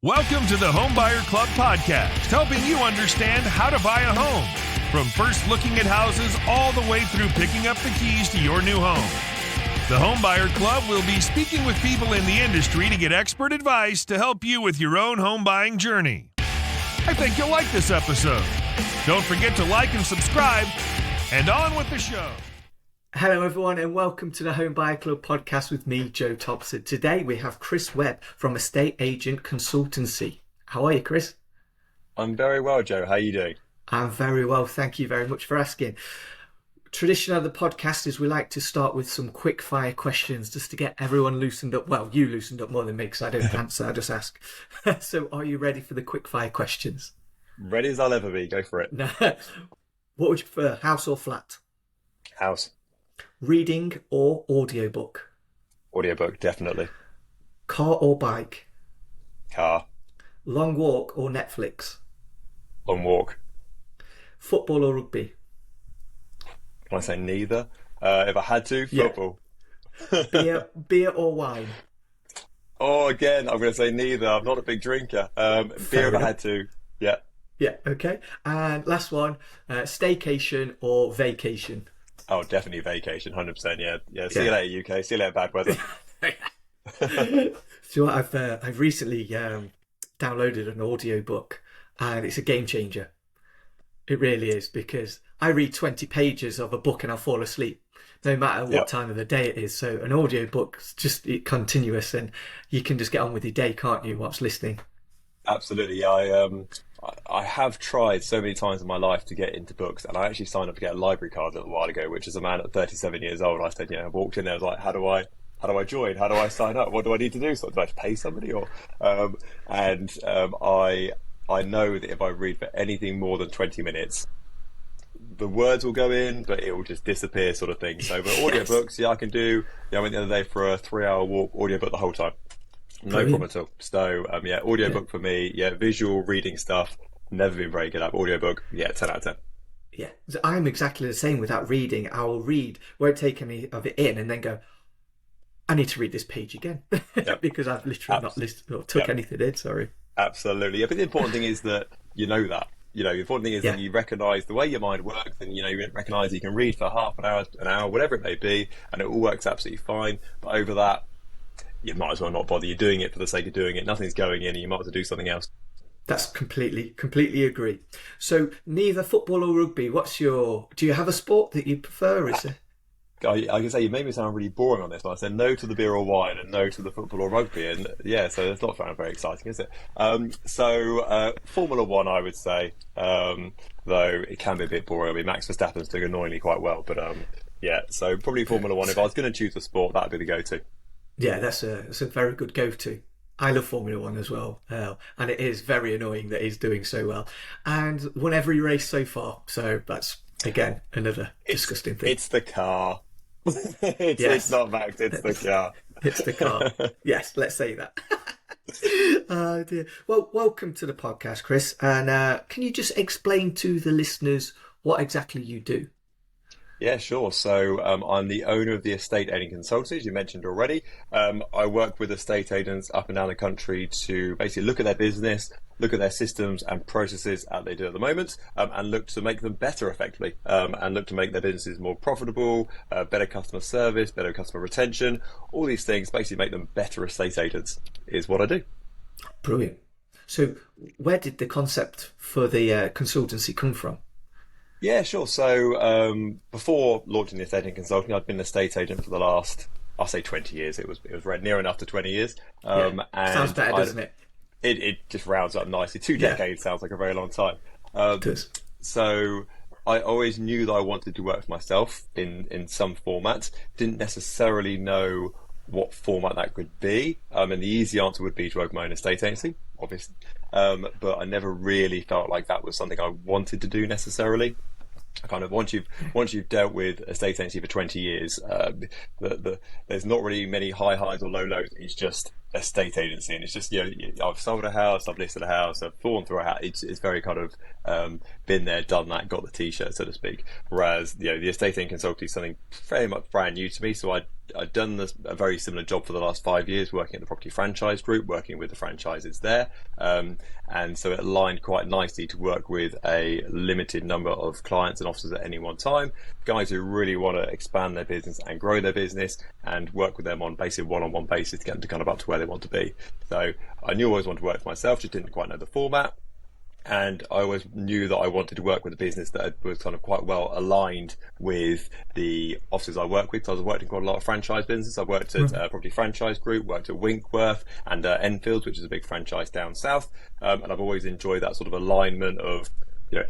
Welcome to the Homebuyer Club podcast, helping you understand how to buy a home. From first looking at houses all the way through picking up the keys to your new home. The Homebuyer Club will be speaking with people in the industry to get expert advice to help you with your own home buying journey. I think you'll like this episode. Don't forget to like and subscribe, and on with the show. Hello everyone and welcome to the Homebuyer Club podcast with me, Joe Thompson. Today we have Chris Webb from Estate Agent Consultancy. How are you, Chris? I'm very well, Joe. How are you doing? I'm very well, thank you very much for asking. Tradition of the podcast is we like to start with some quick fire questions just to get everyone loosened up. Well, you loosened up more than me because I don't answer, I just ask. So are you ready for the quick fire questions? Ready as I'll ever be. Go for it. What would you prefer, house or flat? House. Reading or audiobook? Audiobook, definitely. Car or bike? Car. Long walk or Netflix? Long walk. Football or rugby? Can I say neither? If I had to, football. Beer or wine? Oh, again, I'm going to say neither. I'm not a big drinker. Beer if I had to, yeah. Yeah, okay. And last one, staycation or vacation? Oh, definitely vacation, 100%, yeah. See you later, UK. See you later, bad weather. So I've recently downloaded an audiobook and it's a game changer. It really is, because I read 20 pages of a book and I'll fall asleep no matter what time of the day it is. So an audiobook's just continuous and you can just get on with your day, can't you, whilst listening? Absolutely. I have tried so many times in my life to get into books, and I actually signed up to get a library card a little while ago, which is a man at 37 years old. I said, I walked in there, I was like, how do I join? How do I sign up? What do I need to do? So do I have to pay somebody? I know that if I read for anything more than 20 minutes, the words will go in, but it will just disappear, sort of thing. So, but audiobooks, I can do. I went the other day for a 3-hour walk, audiobook the whole time. No problem at all. So, audiobook for me, visual reading stuff, never been very good at. Audiobook, 10 out of 10. Yeah, I'm exactly the same without reading. I will read, won't take any of it in, and then go, I need to read this page again, because I've literally not listened or took anything in, sorry. Absolutely. Yeah, but the important thing is that you know that. The important thing is that you recognise the way your mind works, and you recognise you can read for half an hour, whatever it may be, and it all works absolutely fine. But over that, you might as well not bother. You're doing it for the sake of doing it. Nothing's going in, and you might as well do something else. That's completely agree. So neither football or rugby. Do you have a sport that you prefer? I can say you made me sound really boring on this, but I said no to the beer or wine and no to the football or rugby, and so it's not very exciting, is it? Formula One, I would say, though it can be a bit boring. I mean, Max Verstappen's doing annoyingly quite well, but so probably Formula One. If I was going to choose a sport, that'd be the go-to. Yeah, that's a very good go-to. I love Formula One as well, and it is very annoying that he's doing so well and won every race so far. So that's again another disgusting thing. It's the car. It's not Max. It's the car. It's the car. Yes, let's say that. Oh dear. Well, welcome to the podcast, Chris. And can you just explain to the listeners what exactly you do? Yeah, sure. So I'm the owner of the Estate Agent Consultancy, as you mentioned already. I work with estate agents up and down the country to basically look at their business, look at their systems and processes as they do at the moment, and look to make them better effectively, and look to make their businesses more profitable, better customer service, better customer retention, all these things, basically make them better estate agents is what I do. Brilliant. So where did the concept for the consultancy come from? Yeah, sure. So before launching the estate agent consulting, I'd been an estate agent for the last, I'll say 20 years. It was near enough to 20 years. And sounds better, doesn't it? It just rounds up nicely. 2 decades sounds like a very long time. It does. So I always knew that I wanted to work for myself in some format. Didn't necessarily know what format that could be. And the easy answer would be to open my own estate agency, obviously. But I never really felt like that was something I wanted to do necessarily. Kind of once you've dealt with estate agency for 20 years, there's not really many high highs or low lows. It's just estate agency, and it's just, I've sold a house, I've listed a house, I've fallen through a house. It's very kind of been there, done that, got the t-shirt, so to speak. Whereas the estate agent consulting is something very much brand new to me. So I'd done a very similar job for the last 5 years, working at the property franchise group, working with the franchises there, and so it aligned quite nicely to work with a limited number of clients and officers at any one time, guys who really want to expand their business and grow their business, and work with them on basically one-on-one basis to get them to kind of up to where they want to be. So I knew I always wanted to work for myself, just didn't quite know the format. And I always knew that I wanted to work with a business that was kind of quite well aligned with the offices I work with. So I was working quite a lot of franchise businesses. I worked at Property Franchise Group, worked at Winkworth and Enfield, which is a big franchise down south. And I've always enjoyed that sort of alignment of,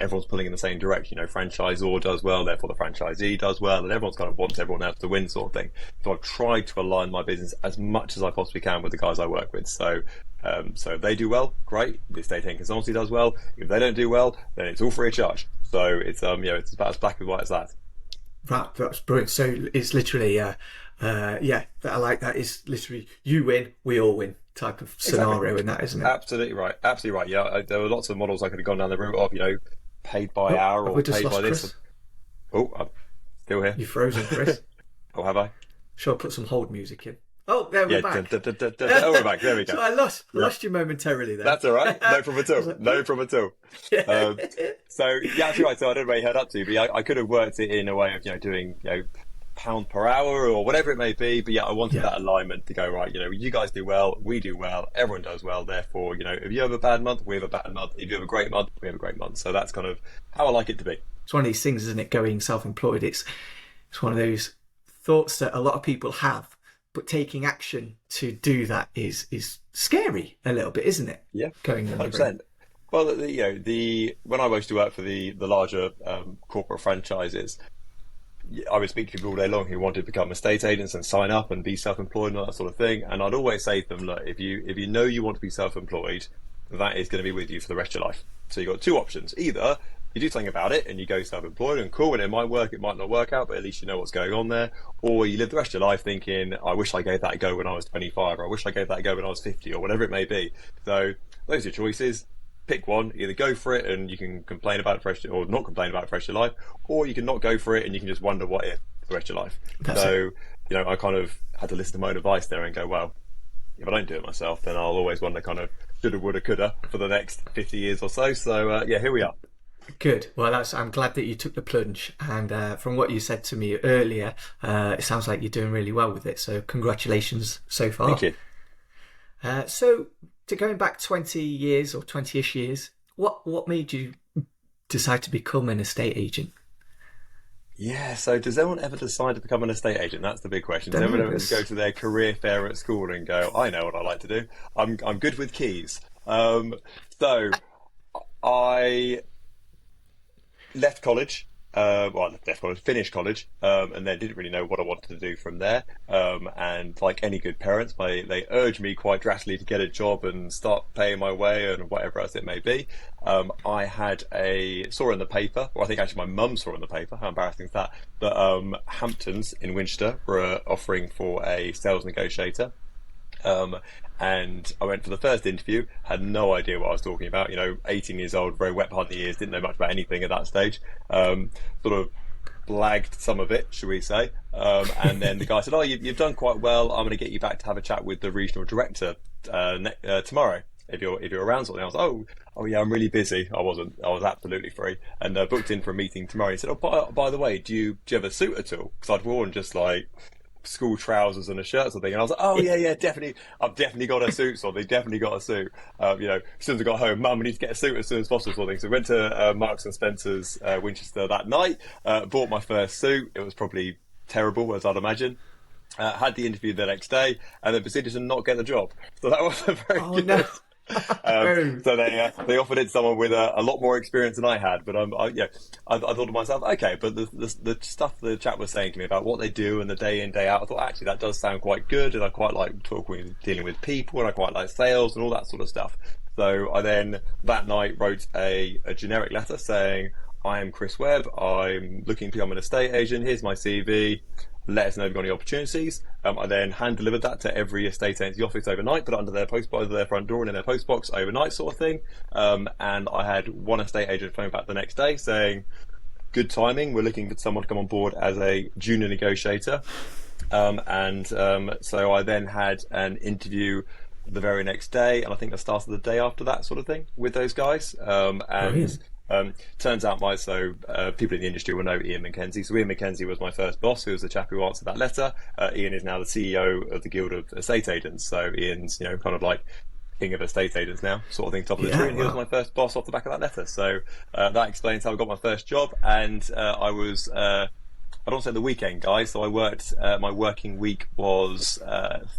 everyone's pulling in the same direction. Franchisor does well, therefore the franchisee does well, and everyone's kind of wants everyone else to win, sort of thing. So I've tried to align my business as much as I possibly can with the guys I work with. So if they do well, great. The estate agent consultancy does well. If they don't do well, then it's all free of charge. So it's it's about as black and white as that. That's brilliant. So it's literally, I like that. It's literally you win, we all win type of scenario in that, isn't it? Absolutely right. Absolutely right. Yeah, there were lots of models I could have gone down the route of, paid by hour or paid by this. Chris? Oh, I'm still here. You're frozen, Chris. Oh, have I? Sure, put some hold music in. Oh, there we're back. Oh, we're back. There we go. So I lost you momentarily there. That's all right. No problem at all. No problem at all. So yeah, actually right. So I don't know where you heard up to, but I could have worked it in a way of doing pound per hour or whatever it may be. But I wanted that alignment to go right. You guys do well, we do well, everyone does well. Therefore, if you have a bad month, we have a bad month. If you have a great month, we have a great month. So that's kind of how I like it to be. It's one of these things, isn't it? Going self-employed. It's one of those thoughts that a lot of people have. But taking action to do that is scary a little bit, isn't it? Yeah, going 100%. Well, when I used to work for the larger corporate franchises, I would speak to people all day long who wanted to become estate agents and sign up and be self-employed and all that sort of thing. And I'd always say to them, look, if you know you want to be self-employed, that is going to be with you for the rest of your life. So you've got two options: either you do something about it and you go self-employed and cool, and it might work, it might not work out, but at least you know what's going on there. Or you live the rest of your life thinking, I wish I gave that a go when I was 25, or I wish I gave that a go when I was 50, or whatever it may be. So those are your choices. Pick one. Either go for it and you can complain about it for rest, or not complain about it for the rest of your life, or you can not go for it and you can just wonder what if for the rest of your life. I kind of had to listen to my own advice there and go, well, if I don't do it myself, then I'll always wonder kind of shoulda, woulda, coulda for the next 50 years or so. So here we are. Good. Well, I'm glad that you took the plunge, and from what you said to me earlier, it sounds like you're doing really well with it. So congratulations so far. Thank you. So to going back 20 years or 20-ish years, what made you decide to become an estate agent? Yeah, so does anyone ever decide to become an estate agent? That's the big question. Does anyone ever go to their career fair at school and go, I know what I like to do. I'm good with keys. So I left college. Finished college, and then didn't really know what I wanted to do from there. And like any good parents, they urged me quite drastically to get a job and start paying my way and whatever else it may be. I saw in the paper, or I think actually my mum saw in the paper, how embarrassing is that Hamptons in Winchester were offering for a sales negotiator. And I went for the first interview, had no idea what I was talking about, 18 years old, very wet behind the ears, didn't know much about anything at that stage, sort of blagged some of it, shall we say, and then the guy said, you've done quite well, I'm going to get you back to have a chat with the regional director tomorrow, if you're around, sort of thing. I was oh yeah, I'm really busy. I was absolutely free, and booked in for a meeting tomorrow. He said, by the way, do you have a suit at all? Because I'd worn just like school trousers and a shirt sort of thing, and I was like, yeah, definitely, I've definitely got a suit. So they definitely got a suit. As soon as I got home, Mum, we need to get a suit as soon as possible, sort of thing. So we went to Marks and Spencer's Winchester that night, bought my first suit. It was probably terrible, as I'd imagine. Had the interview the next day, and then proceeded to not get the job. So that wasn't very good. No. So they offered it to someone with a lot more experience than I had, but I thought to myself, okay, but the stuff the chap was saying to me about what they do and the day in day out, I thought actually that does sound quite good, and I quite like dealing with people, and I quite like sales and all that sort of stuff. So I then that night wrote a generic letter saying, I am Chris Webb, I'm looking to become an estate agent, here's my CV, let us know if you've got any opportunities. I then hand delivered that to every estate agency office overnight, put it under their their front door and in their post box overnight sort of thing. And I had one estate agent phone back the next day saying, good timing, we're looking for someone to come on board as a junior negotiator. So I then had an interview the very next day, and I think I started the day after that sort of thing with those guys. Turns out people in the industry will know Ian McKenzie. So Ian McKenzie was my first boss, who was the chap who answered that letter. Ian is now the CEO of the Guild of Estate Agents. So Ian's, kind of like king of estate agents now, sort of thing, top of the tree. And he was my first boss off the back of that letter. So that explains how I got my first job. And I was, I don't say the weekend guy. So I worked, my working week was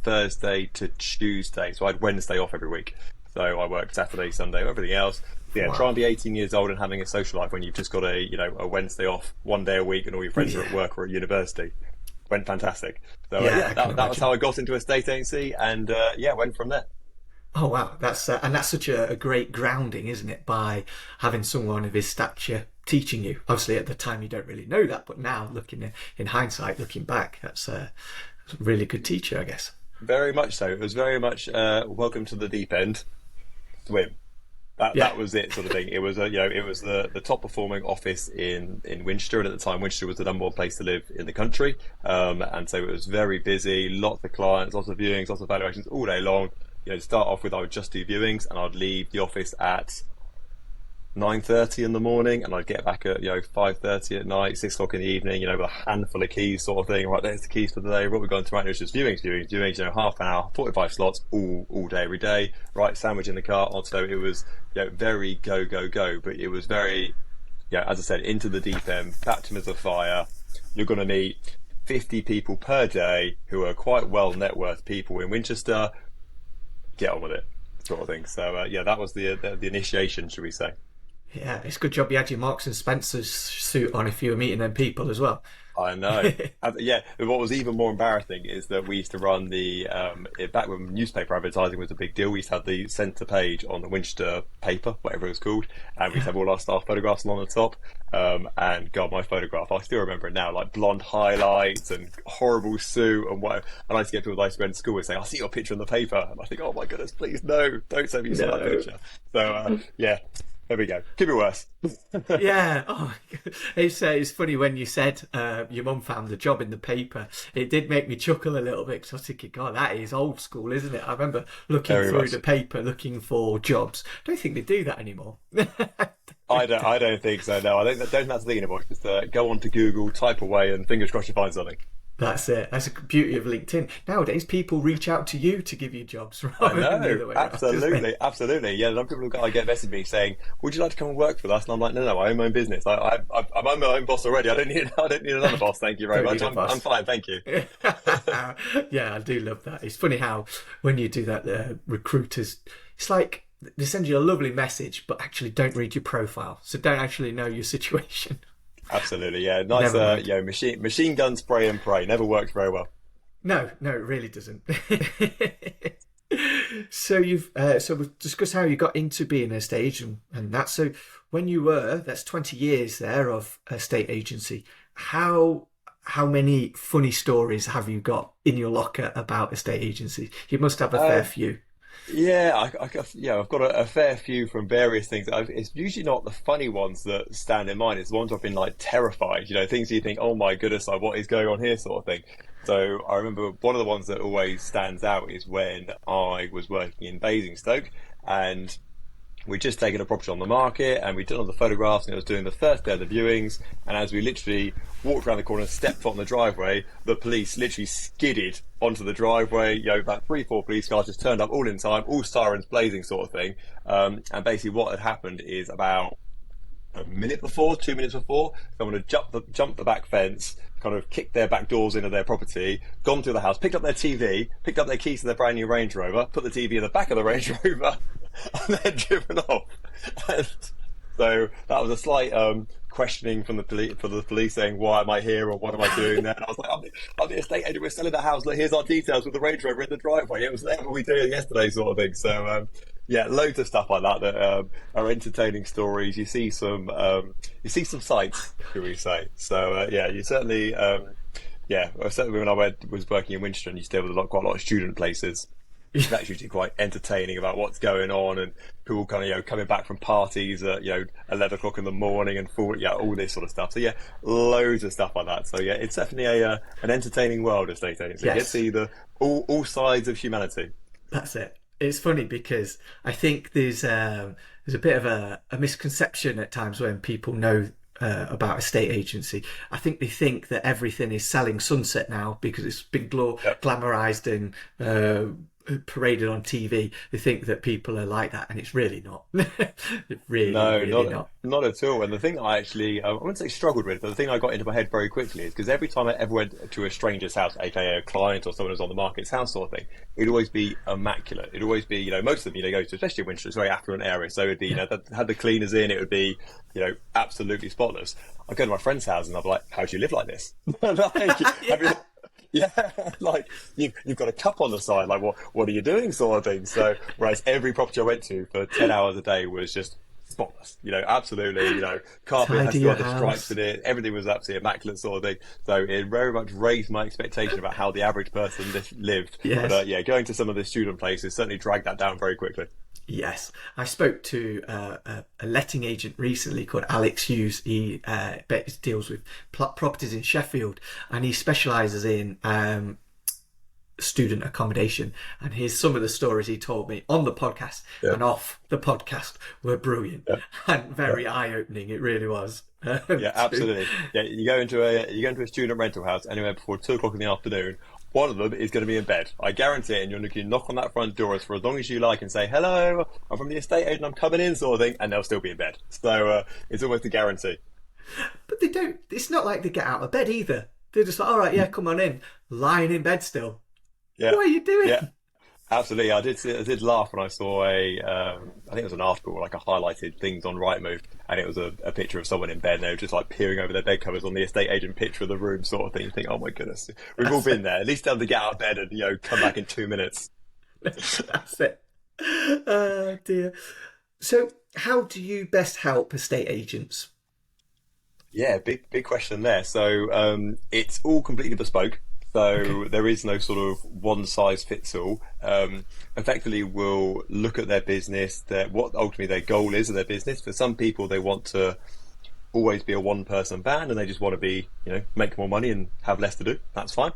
Thursday to Tuesday. So I had Wednesday off every week. So I worked Saturday, Sunday, everything else. Yeah, Try and be 18 years old and having a social life when you've just got a Wednesday off, one day a week, and all your friends are at work or at university. Went fantastic. So that was how I got into a estate agency, and went from there. Oh wow, that's such a great grounding, isn't it? By having someone of his stature teaching you. Obviously, at the time you don't really know that, but now looking in hindsight, looking back, that's a really good teacher, I guess. Very much so. It was very much welcome to the deep end. Swim. That was it, sort of thing. It was it was the top performing office in Winchester, and at the time Winchester was the number one place to live in the country. And so it was very busy, lots of clients, lots of viewings, lots of valuations all day long. To start off with, I would just do viewings, and I'd leave the office at 9:30 in the morning, and I'd get back at 5:30 at night, 6 o'clock in the evening, with a handful of keys, sort of thing. Right, there's the keys for the day. What we're going to tonight is just viewings, half an hour, 45 slots, all day, every day. Right, sandwich in the car. So it was very go, but it was very, as I said, into the deep end, baptism of fire. You're going to meet 50 people per day who are quite well net worth people in Winchester. Get on with it, sort of thing. So that was the initiation, should we say? Yeah, it's a good job you had your Marks and Spencer's suit on if you were meeting them people as well. I know. What was even more embarrassing is that we used to run back when newspaper advertising was a big deal, we used to have the centre page on the Winchester paper, whatever it was called, and we used to have all our staff photographs along the top. And God, my photograph, I still remember it now, like blonde highlights and horrible suit and whatever. And I used to get people that I used to go to school and say, I see your picture in the paper. And I think, oh my goodness, please, no, don't send me that picture. So, there we go. Could be worse. Yeah. Oh, it's funny when you said your mum found a job in the paper. It did make me chuckle a little bit because I was thinking, God, that is old school, isn't it? I remember looking through the paper, looking for jobs. I don't think they do that anymore. I don't think so. No, I don't have to think anymore. Just go on to Google, type away, and fingers crossed you find something. That's it. That's the beauty of LinkedIn. Nowadays, people reach out to you to give you jobs. I know, absolutely. Yeah, a lot of people I get messaging me saying, "Would you like to come and work for us?" And I'm like, "No, I own my own business. I'm my own boss already. I don't need another boss. Thank you very much. I'm fine, thank you." Yeah, I do love that. It's funny how when you do that, the recruiters, it's like they send you a lovely message, but actually don't read your profile, so don't actually know your situation. Absolutely, yeah. Nice, machine gun spray and pray. Never works very well. No, it really doesn't. So we've discussed how you got into being an estate agent and that. So when you that's 20 years there of estate agency. How many funny stories have you got in your locker about estate agency? You must have a fair few. Yeah, I've got a fair few from various things. It's usually not the funny ones that stand in mind. It's the ones I've been like terrified. Things you think, oh my goodness, like what is going on here, sort of thing. So I remember one of the ones that always stands out is when I was working in Basingstoke, and we'd just taken a property on the market, and we'd done all the photographs, and it was doing the first day of the viewings. And as we literally walked around the corner, stepped on the driveway, the police literally skidded onto the driveway. About 3-4 police cars just turned up all in time, all sirens blazing, sort of thing. And basically, what had happened is about 2 minutes before, someone had jumped the back fence, kind of kicked their back doors into their property, gone through the house, picked up their TV, picked up their keys to their brand new Range Rover, put the TV in the back of the Range Rover, and then driven off. And so that was a slight questioning from the police saying, why am I here or what am I doing there? And I was like, I'm the estate agent, we're selling the house, look, here's our details with the Range Rover in the driveway. It was there when we did it yesterday, sort of thing. So loads of stuff like that are entertaining stories. You see some sights, shall we say. So you certainly Yeah, well, certainly when was working in Winchester and used to deal with quite a lot of student places. That's usually quite entertaining about what's going on and people kind of, coming back from parties at, 11 o'clock in the morning and all this sort of stuff. So yeah, loads of stuff like that. So yeah, it's definitely an entertaining world, estate agency. Yes. You get to see all sides of humanity. That's it. It's funny because I think there's a bit of a misconception at times when people know about estate agency. I think they think that everything is selling sunset now because it's been glamorized and paraded on TV. They think that people are like that, and it's really not. really not. Not at all. And the thing I actually, I wouldn't say struggled with, but the thing I got into my head very quickly is because every time I ever went to a stranger's house, aka a client or someone who's on the market's house sort of thing, it'd always be immaculate. It'd always be, most of them, go to, especially in Winchester, it's a very affluent area. So it'd be, that had the cleaners in, it would be, absolutely spotless. I go to my friend's house and I'm like, how do you live like this? Yeah, like you've got a cup on the side, like what are you doing, sort of thing. So whereas every property I went to for 10 hours a day was just spotless, absolutely, carpet has got the stripes in it, everything was absolutely immaculate sort of thing. So it very much raised my expectation about how the average person lived. Yes. But going to some of the student places certainly dragged that down very quickly. Yes, I spoke to a letting agent recently called Alex Hughes. He deals with properties in Sheffield, and he specialises in student accommodation. And here's some of the stories he told me on the podcast and off the podcast were brilliant and very eye-opening. It really was. Yeah, absolutely. Yeah, you go into a student rental house anywhere before 2 o'clock in the afternoon. One of them is going to be in bed. I guarantee it. And you're going to knock on that front door for as long as you like and say, hello, I'm from the estate agent, I'm coming in, sort of thing, and they'll still be in bed. So it's almost a guarantee. But they don't, it's not like they get out of bed either. They're just like, all right, yeah, come on in. Lying in bed still. Yeah. What are you doing? Yeah. Absolutely, I did laugh when I saw I think it was an article, like a highlighted things on Rightmove, and it was a picture of someone in bed, and they were just like peering over their bed covers on the estate agent picture of the room, sort of thing. You think, oh my goodness, we've all been there. At least able to get out of bed and come back in 2 minutes. That's it. Oh dear. So, how do you best help estate agents? Yeah, big question there. So it's all completely bespoke. So there is no sort of one size fits all. Effectively, we'll look at their business, what ultimately their goal is of their business. For some people, they want to always be a one-person band and they just want to be, make more money and have less to do. That's fine.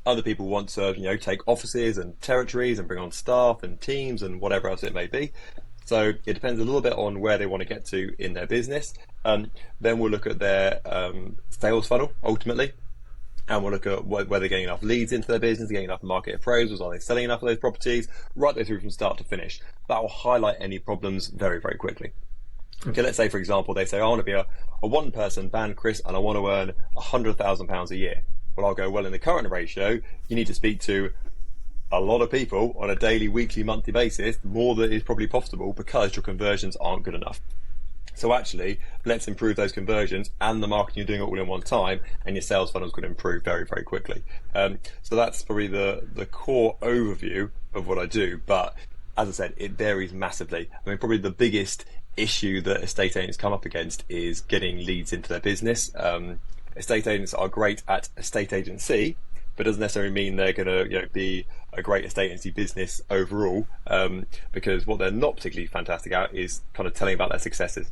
Other people want to, take offices and territories and bring on staff and teams and whatever else it may be. So it depends a little bit on where they want to get to in their business. Then we'll look at their sales funnel ultimately. And we'll look at whether they're getting enough leads into their business, getting enough market appraisals, are they selling enough of those properties, right the way through from start to finish. That will highlight any problems very, very quickly. Okay, let's say, for example, they say, I want to be a one-person band, Chris, and I want to earn £100,000 a year. Well, I'll go, well, in the current ratio, you need to speak to a lot of people on a daily, weekly, monthly basis, more than is probably profitable because your conversions aren't good enough. So actually, let's improve those conversions and the marketing you're doing it all in one time, and your sales funnel is going to improve very, very quickly. So that's probably the core overview of what I do. But as I said, it varies massively. I mean, probably the biggest issue that estate agents come up against is getting leads into their business. Estate agents are great at estate agency, but doesn't necessarily mean they're going to be a great estate agency business overall, because what they're not particularly fantastic at is kind of telling about their successes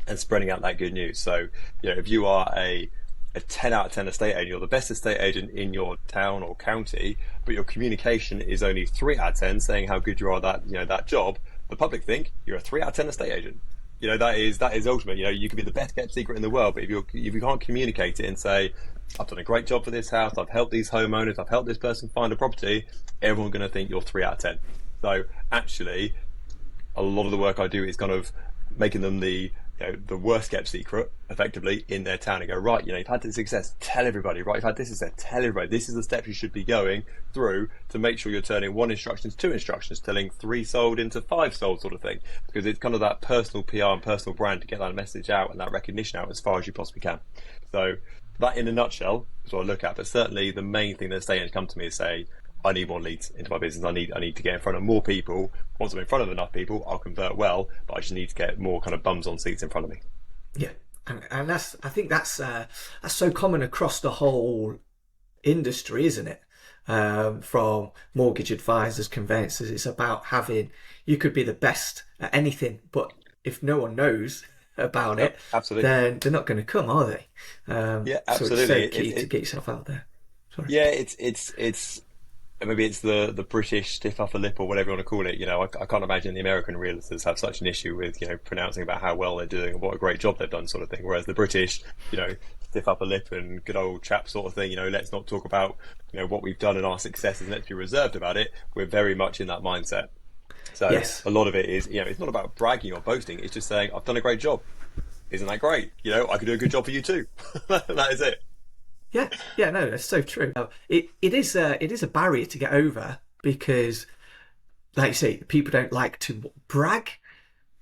and spreading out that good news. So, if you are a 10 out of 10 estate agent, you're the best estate agent in your town or county, but your communication is only 3 out of 10 saying how good you are at that job, the public think you're a 3 out of 10 estate agent. That is ultimate. You could be the best kept secret in the world, but if you can't communicate it and say, I've done a great job for this house, I've helped these homeowners, I've helped this person find a property, everyone's going to think you're 3 out of 10. So actually, a lot of the work I do is kind of making them the worst kept secret effectively in their town and go, right, you've had this success, tell everybody, right, you've had this success, tell everybody, this is the steps you should be going through to make sure you're turning 1 instruction into 2 instructions, telling 3 sold into 5 sold sort of thing, because it's kind of that personal PR and personal brand to get that message out and that recognition out as far as you possibly can. So that in a nutshell is what I look at, but certainly the main thing that estate agents come to me is say, I need more leads into my business. I need to get in front of more people. Once I'm in front of enough people, I'll convert well, but I just need to get more kind of bums on seats in front of me. Yeah, and I think that's so common across the whole industry, isn't it? From mortgage advisors, conveyancers, it's about you could be the best at anything, but if no one knows about it, absolutely. then they're not going to come, are they? Yeah, So it's absolutely. so key to get yourself out there. Sorry. Yeah, it's maybe it's the British stiff upper lip or whatever you want to call it. I can't imagine the American realtors have such an issue with pronouncing about how well they're doing and what a great job they've done, sort of thing. Whereas the British, stiff upper lip and good old chap sort of thing. Let's not talk about what we've done and our successes, and let's be reserved about it. We're very much in that mindset. So Yes. a lot of it is it's not about bragging or boasting. It's just saying I've done a great job. Isn't that great? I could do a good job for you too. That is it. Yeah, no, that's so true. It is a barrier to get over because, like you say, people don't like to brag.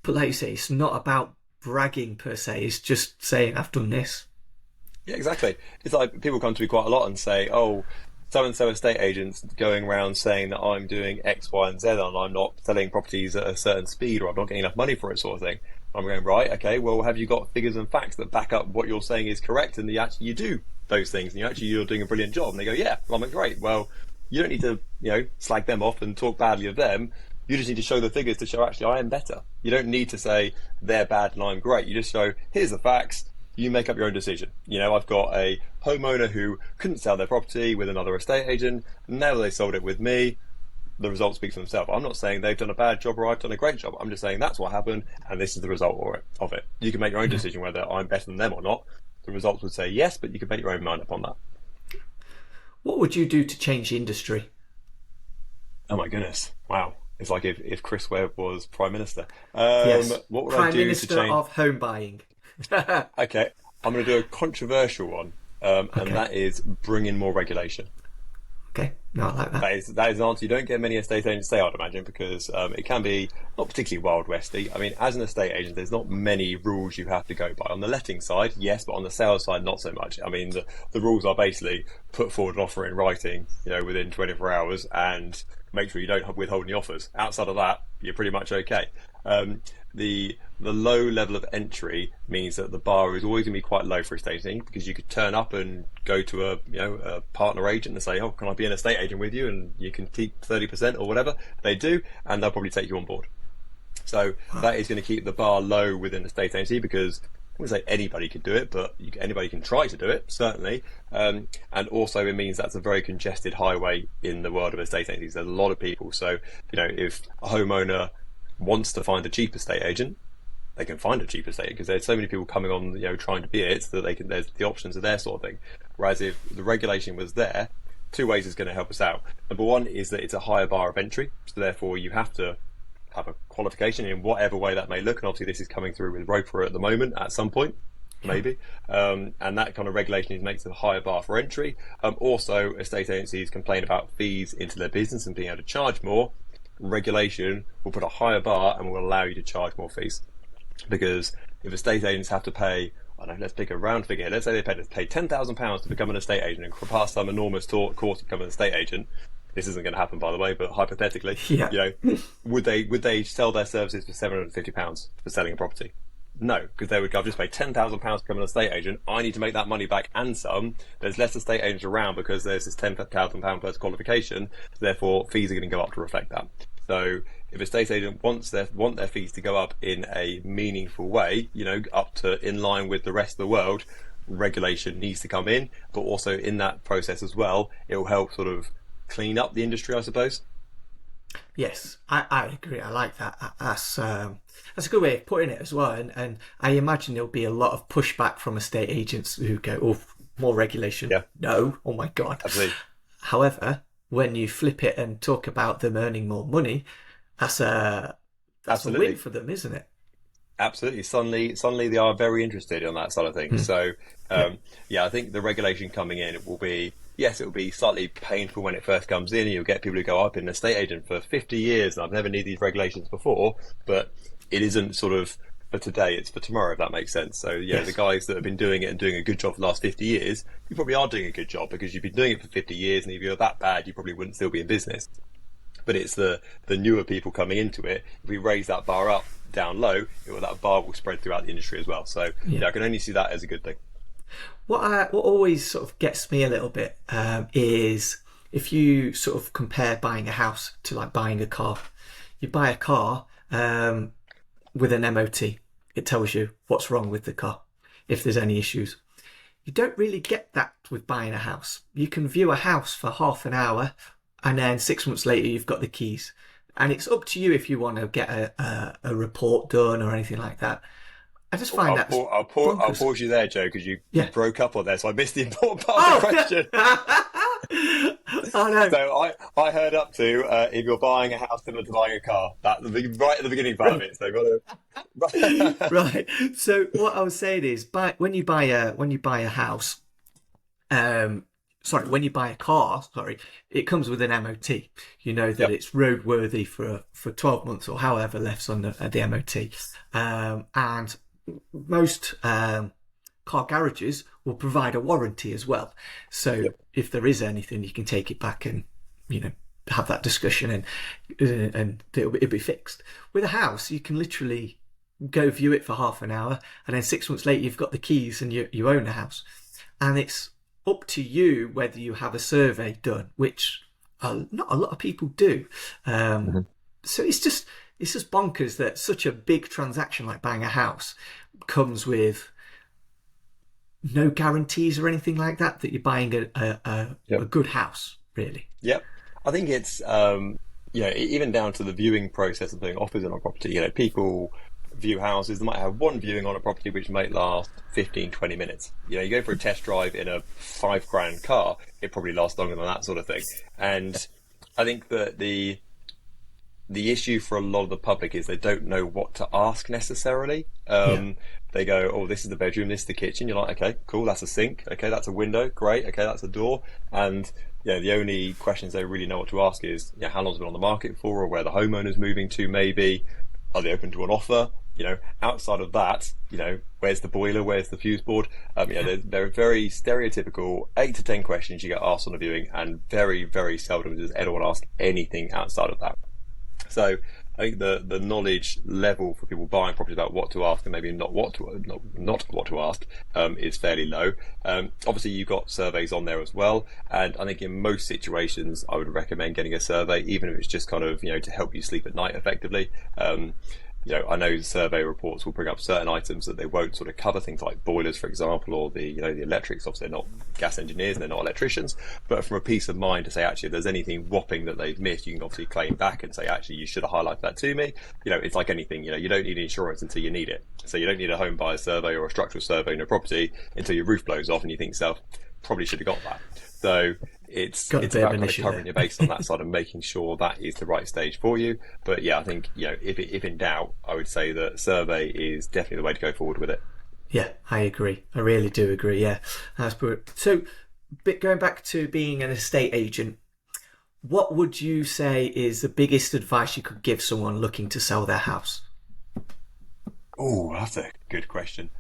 But like you say, it's not about bragging per se. It's just saying, I've done this. Yeah, exactly. It's like people come to me quite a lot and say, "Oh, so and so estate agents going around saying that I'm doing X, Y, and Z, and I'm not selling properties at a certain speed, or I'm not getting enough money for it," sort of thing. I'm going, right, okay, well, have you got figures and facts that back up what you're saying is correct, and you do those things, and you're doing a brilliant job? And they go, yeah. Well, I'm like, great. Well, you don't need to slag them off and talk badly of them. You just need to show the figures to show actually I am better. You don't need to say they're bad and I'm great. You just show, here's the facts. You make up your own decision. I've got a homeowner who couldn't sell their property with another estate agent. Now they sold it with me. The results speak for themselves. I'm not saying they've done a bad job or I've done a great job. I'm just saying that's what happened, and this is the result of it. You can make your own decision whether I'm better than them or not. The results would say yes, but you can make your own mind up on that. What would you do to change the industry? Oh my goodness! Wow, it's like if Chris Webb was Prime Minister. Yes. What would Prime I do Minister to change? of home buying. Okay, I'm going to do a controversial one, and that is bring in more regulation. Okay, no, I like that. That is an answer you don't get many estate agents say, I'd imagine, because it can be not particularly Wild Westy. I mean, as an estate agent, there's not many rules you have to go by. On the letting side, yes, but on the sales side, not so much. I mean, the rules are basically put forward an offer in writing, within 24 hours, and make sure you don't withhold any offers. Outside of that, you're pretty much okay. The low level of entry means that the bar is always going to be quite low for estate agent, because you could turn up and go to a partner agent and say, oh, can I be an estate agent with you, and you can keep 30% or whatever they do, and they'll probably take you on board. So that is going to keep the bar low within estate agency, because I wouldn't say anybody could do it, but anybody can try to do it, certainly. And also it means that's a very congested highway in the world of estate agencies. There's a lot of people. So if a homeowner wants to find a cheap estate agent, they can find a cheap estate, because there's so many people coming on, trying to be it, so that there's the options are there, sort of thing. Whereas if the regulation was there, two ways is going to help us out. Number one is that it's a higher bar of entry, so therefore you have to have a qualification in whatever way that may look, and obviously this is coming through with Roper at the moment at some point, maybe, and that kind of regulation makes it a higher bar for entry. Also, estate agencies complain about fees into their business and being able to charge more. Regulation will put a higher bar and will allow you to charge more fees. Because if estate agents have to pay, I don't know, let's pick a round figure. Let's say they pay £10,000 to become an estate agent and pass some enormous course to become an estate agent. This isn't going to happen, by the way, but hypothetically, would they sell their services for £750 for selling a property? No, because they would go, I've just paid £10,000 to become an estate agent. I need to make that money back and some. There's less estate agents around because there's this £10,000 per qualification. Therefore, fees are going to go up to reflect that. So if estate agent want their fees to go up in a meaningful way, up to in line with the rest of the world, regulation needs to come in. But also in that process as well, it will help sort of clean up the industry, I suppose. Yes, I agree. I like that. That's a good way of putting it as well. And I imagine there'll be a lot of pushback from estate agents who go, oh, more regulation. Yeah. No, oh my God. Absolutely. However, when you flip it and talk about them earning more money, that's a win for them, isn't it? Absolutely. Suddenly they are very interested in that side of things. So, I think the regulation coming in, it will be slightly painful when it first comes in. You'll get people who go, I've been an estate agent for 50 years and I've never needed these regulations before, but it isn't sort of for today, it's for tomorrow, if that makes sense. So, yes. The guys that have been doing it and doing a good job for the last 50 years, you probably are doing a good job because you've been doing it for 50 years, and if you're that bad, you probably wouldn't still be in business. But it's the newer people coming into it. If we raise that bar up down low, that bar will spread throughout the industry as well. So, I can only see that as a good thing. What always sort of gets me a little bit is if you sort of compare buying a house to like buying a car. You buy a car with an MOT. It tells you what's wrong with the car, if there's any issues. You don't really get that with buying a house. You can view a house for half an hour and then 6 months later you've got the keys. And it's up to you if you want to get a report done or anything like that. I just find I'll pause you there, Joe, because you broke up on there, so I missed the important part of the question. Oh, no. So I heard up to if you're buying a house similar to buying a car. That's right at the beginning part of it. So Right. So what I was saying is, when you buy a house, when you buy a car, it comes with an MOT. You know that it's roadworthy for 12 months or however left's on the MOT. And most car garages will provide a warranty as well. So if there is anything, you can take it back and, have that discussion and it'll be fixed. With a house, you can literally go view it for half an hour and then 6 months later you've got the keys and you own a house. And it's up to you whether you have a survey done, which not a lot of people do. So it's just bonkers that such a big transaction like buying a house comes with no guarantees or anything like that you're buying a good house, really. Yep. I think it's, even down to the viewing process of putting offers on a property. People view houses, they might have one viewing on a property which might last 15, 20 minutes. You go for a test drive in a $5,000 car, it probably lasts longer than that sort of thing. And I think that the issue for a lot of the public is they don't know what to ask necessarily. They go, oh, this is the bedroom, this is the kitchen. You're like, okay, cool, that's a sink. Okay, that's a window. Great. Okay, that's a door. And the only questions they really know what to ask is, how long's it been on the market for, or where the homeowner's moving to maybe. Are they open to an offer? Outside of that, where's the boiler? Where's the fuse board? They're very stereotypical 8 to 10 questions you get asked on a viewing, and very, very seldom does anyone ask anything outside of that. So I think the knowledge level for people buying property about what to ask and maybe not what to ask is fairly low. Obviously, you've got surveys on there as well, and I think in most situations I would recommend getting a survey, even if it's just kind of to help you sleep at night effectively. I know survey reports will bring up certain items that they won't sort of cover, things like boilers, for example, or the electrics. Obviously, they're not gas engineers and they're not electricians, but from a peace of mind to say, actually, if there's anything whopping that they've missed, you can obviously claim back and say, actually, you should have highlighted that to me. It's like anything, you don't need insurance until you need it. So you don't need a home buyer survey or a structural survey in a property until your roof blows off and you think to yourself, probably should have got that. So it's about kind of covering your base on that side and making sure that is the right stage for you. But I think if in doubt, I would say that survey is definitely the way to go forward with it. Yeah, I agree. I really do agree. Yeah, that's brilliant. So, going back to being an estate agent, what would you say is the biggest advice you could give someone looking to sell their house? Oh, that's a good question.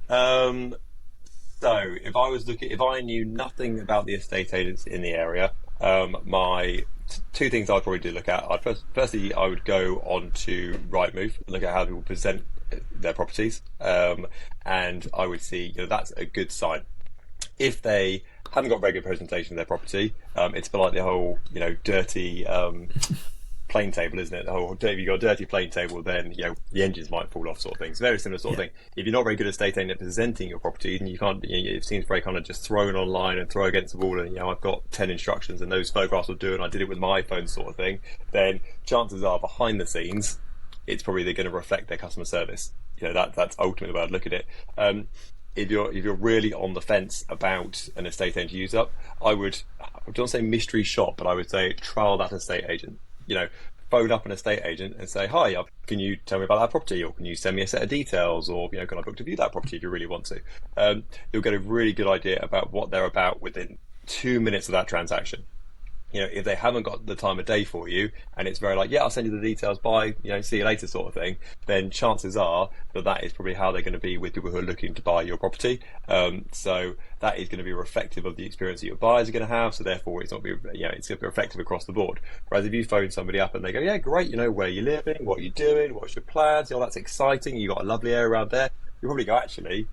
So if I knew nothing about the estate agents in the area, my two things I'd probably do look at. Firstly, I would go on to Rightmove and look at how people present their properties, and I would see that's a good sign. If they haven't got very good presentation of their property, it's a bit like the whole dirty plane table, isn't it? If you've got a dirty plane table, then the engines might fall off, sort of thing. It's a very similar sort of thing. If you're not very good at estate agent at presenting your property, and you can't, it seems very kind of just thrown online and throw against the wall, and I've got 10 instructions and those photographs will do, and I did it with my iPhone, sort of thing. Then chances are behind the scenes, it's probably they're going to reflect their customer service. That's ultimately the way I'd look at it. If you're really on the fence about an estate agent to use up, I don't say mystery shop, but I would say trial that estate agent. Phone up an estate agent and say, hi, can you tell me about that property, or can you send me a set of details, or can I book to view that property if you really want to? You'll get a really good idea about what they're about within 2 minutes of that transaction. If they haven't got the time of day for you and it's very like, I'll send you the details, bye, see you later sort of thing, then chances are that is probably how they're going to be with people who are looking to buy your property. So that is going to be reflective of the experience that your buyers are going to have. So therefore it's it's going to be reflective across the board. Whereas if you phone somebody up and they go, yeah, great, where you're living, what you're doing, what's your plans, that's exciting, you've got a lovely area around there, you probably go, actually,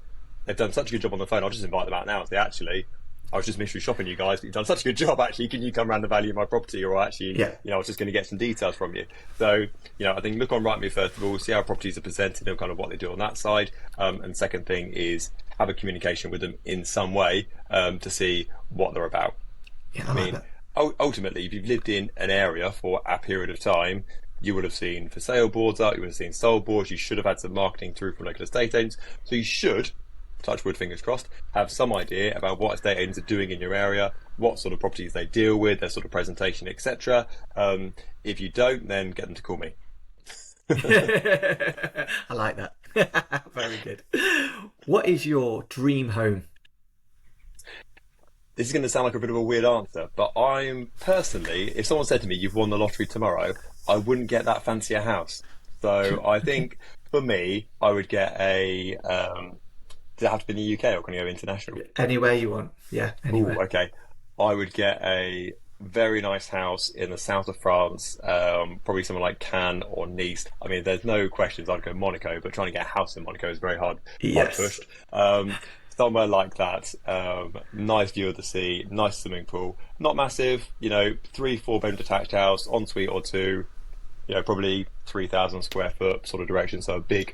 they've done such a good job on the phone. I'll just invite them out now and say, actually, I was just mystery shopping you guys, but you've done such a good job, actually. Can you come around and value my property? Or actually, I was just going to get some details from you. So, I think look on Rightmove first of all, see how properties are presented and kind of what they do on that side. And second thing is have a communication with them in some way to see what they're about. Yeah, I mean, like that. Ultimately, if you've lived in an area for a period of time, you would have seen for sale boards out, you would have seen sold boards, you should have had some marketing through from local estate agents. So you should, touch wood, fingers crossed, have some idea about what estate agents are doing in your area, what sort of properties they deal with, their sort of presentation, etc. If you don't, then get them to call me. I like that. Very good. What is your dream home? This is going to sound like a bit of a weird answer, but I'm personally, if someone said to me, you've won the lottery tomorrow, I wouldn't get that fancier house. So I think for me, I would get a, does it have to be in the UK or can you go international? Anywhere you want. Yeah, anywhere. Ooh, okay. I would get a very nice house in the south of France, probably somewhere like Cannes or Nice. I mean, there's no questions I'd go Monaco, but trying to get a house in Monaco is very hard pushed. Somewhere like that, nice view of the sea, nice swimming pool, not massive, 3-4 bedroom detached house, ensuite or two, probably 3,000 square foot sort of direction, so a big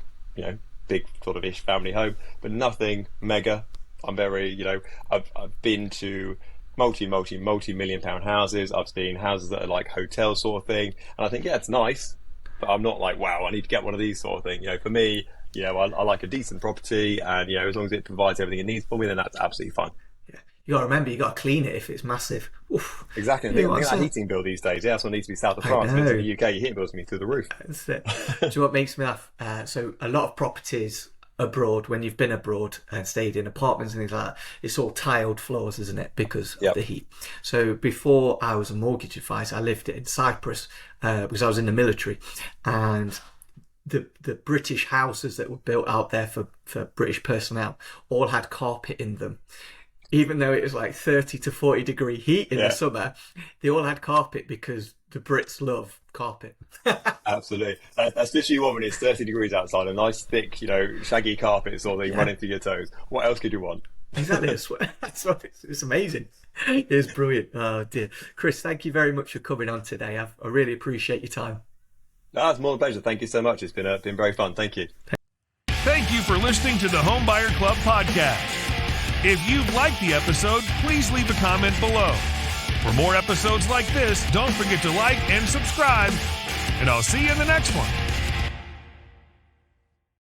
sort of ish family home, but nothing mega. I'm very, I've been to multi-million pound houses. I've seen houses that are like hotel sort of thing, and I think, yeah, it's nice, but I'm not like, wow, I need to get one of these sort of thing. For me, I like a decent property, and as long as it provides everything it needs for me, then that's absolutely fine. Yeah, you got to remember, you got to clean it if it's massive. Oof. Exactly. Think that heating bill these days. Yeah, that's what needs to be south of France. But in the UK, your heating bill's going to be through the roof. That's it. Do you know what makes me laugh? So a lot of properties abroad, when you've been abroad and stayed in apartments and things like that, it's all tiled floors, isn't it? Because of the heat. So before I was a mortgage advisor, I lived in Cyprus because I was in the military, and the British houses that were built out there for British personnel all had carpet in them. Even though it was like 30 to 40 degree heat in the summer, they all had carpet because the Brits love carpet. Absolutely. That's literally what when it's 30 degrees outside, a nice thick, shaggy carpet sort of thing running through your toes. What else could you want? Exactly. That's what it's amazing. It's brilliant. Oh dear. Chris, thank you very much for coming on today. I really appreciate your time. No, it's more than a pleasure. Thank you so much. It's been very fun. Thank you. Thank you for listening to the Homebuyer Club podcast. If you've liked the episode, please leave a comment below. For more episodes like this, don't forget to like and subscribe, and I'll see you in the next one.